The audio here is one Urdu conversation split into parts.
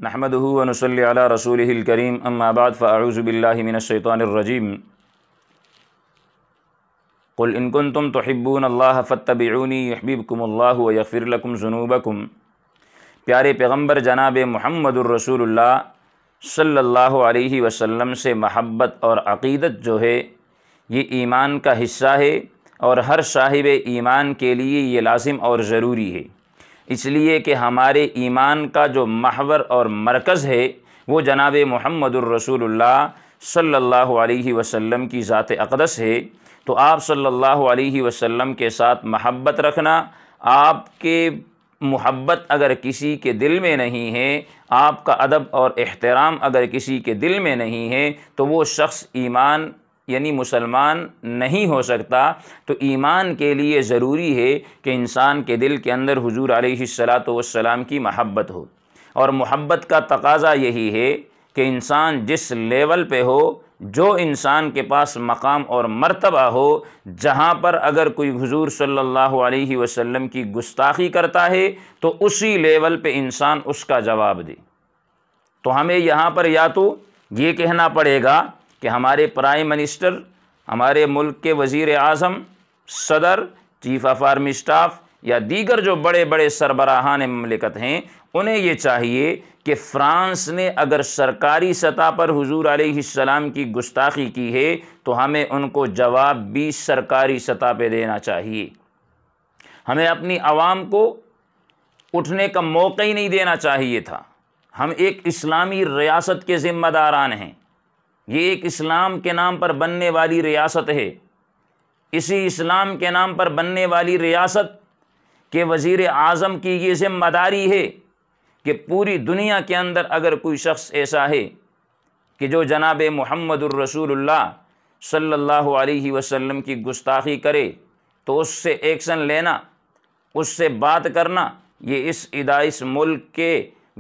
نحمده ونصلي على رسوله الكريم اما بعد فاعوذ بالله من الشيطان الرجيم قل ان كنتم تحبون الله فاتبعوني يحببكم الله ويغفر لكم ذنوبكم۔ پیارے پیغمبر جناب محمد الرسول اللہ صلی اللہ علیہ وسلم سے محبت اور عقیدت جو ہے یہ ایمان کا حصہ ہے اور ہر صاحب ایمان کے لیے یہ لازم اور ضروری ہے، اس لیے کہ ہمارے ایمان کا جو محور اور مرکز ہے وہ جناب محمد الرسول اللہ صلی اللہ علیہ وسلم کی ذات اقدس ہے۔ تو آپ صلی اللہ علیہ وسلم کے ساتھ محبت رکھنا، آپ کے محبت اگر کسی کے دل میں نہیں ہے، آپ کا ادب اور احترام اگر کسی کے دل میں نہیں ہے تو وہ شخص ایمان یعنی مسلمان نہیں ہو سکتا۔ تو ایمان کے لیے ضروری ہے کہ انسان کے دل کے اندر حضور علیہ السلام کی محبت ہو، اور محبت کا تقاضا یہی ہے کہ انسان جس لیول پہ ہو، جو انسان کے پاس مقام اور مرتبہ ہو، جہاں پر اگر کوئی حضور صلی اللہ علیہ وسلم کی گستاخی کرتا ہے تو اسی لیول پہ انسان اس کا جواب دے۔ تو ہمیں یہاں پر یا تو یہ کہنا پڑے گا کہ ہمارے پرائم منسٹر، ہمارے ملک کے وزیر اعظم، صدر، چیف آف آرمی اسٹاف یا دیگر جو بڑے بڑے سربراہان مملکت ہیں، انہیں یہ چاہیے کہ فرانس نے اگر سرکاری سطح پر حضور علیہ السلام کی گستاخی کی ہے تو ہمیں ان کو جواب بھی سرکاری سطح پہ دینا چاہیے۔ ہمیں اپنی عوام کو اٹھنے کا موقع ہی نہیں دینا چاہیے تھا۔ ہم ایک اسلامی ریاست کے ذمہ داران ہیں، یہ ایک اسلام کے نام پر بننے والی ریاست ہے۔ اسی اسلام کے نام پر بننے والی ریاست کے وزیر اعظم کی یہ ذمہ داری ہے کہ پوری دنیا کے اندر اگر کوئی شخص ایسا ہے کہ جو جناب محمد الرسول اللہ صلی اللہ علیہ وسلم کی گستاخی کرے تو اس سے ایکشن لینا، اس سے بات کرنا، یہ اس ملک کے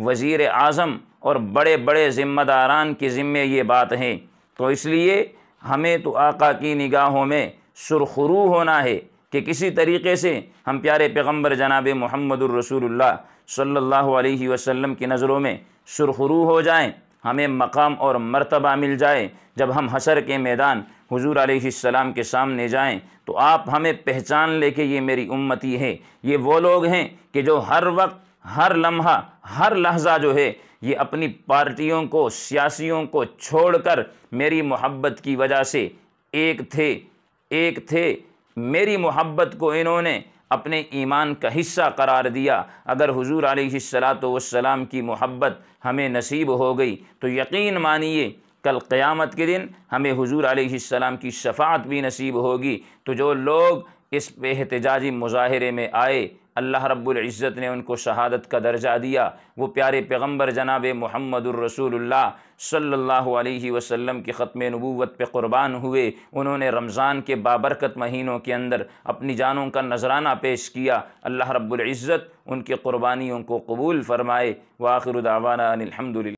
وزیر اعظم اور بڑے بڑے ذمہ داران کے ذمے یہ بات ہیں۔ تو اس لیے ہمیں تو آقا کی نگاہوں میں سرخرو ہونا ہے کہ کسی طریقے سے ہم پیارے پیغمبر جناب محمد الرسول اللہ صلی اللہ علیہ وسلم کی نظروں میں سرخرو ہو جائیں، ہمیں مقام اور مرتبہ مل جائے۔ جب ہم حشر کے میدان حضور علیہ السلام کے سامنے جائیں تو آپ ہمیں پہچان لے کہ یہ میری امتی ہے، یہ وہ لوگ ہیں کہ جو ہر وقت، ہر لمحہ، ہر لحظہ جو ہے یہ اپنی پارٹیوں کو، سیاسیوں کو چھوڑ کر میری محبت کی وجہ سے ایک تھے۔ میری محبت کو انہوں نے اپنے ایمان کا حصہ قرار دیا۔ اگر حضور علیہ السلام کی محبت ہمیں نصیب ہو گئی تو یقین مانیے کل قیامت کے دن ہمیں حضور علیہ السلام کی شفاعت بھی نصیب ہوگی۔ تو جو لوگ اس پہ احتجاجی مظاہرے میں آئے، اللہ رب العزت نے ان کو شہادت کا درجہ دیا۔ وہ پیارے پیغمبر جناب محمد الرسول اللہ صلی اللہ علیہ وسلم کی ختم نبوت پہ قربان ہوئے۔ انہوں نے رمضان کے بابرکت مہینوں کے اندر اپنی جانوں کا نذرانہ پیش کیا۔ اللہ رب العزت ان کی قربانیوں کو قبول فرمائے۔ وآخر دعوانا ان الحمد للہ۔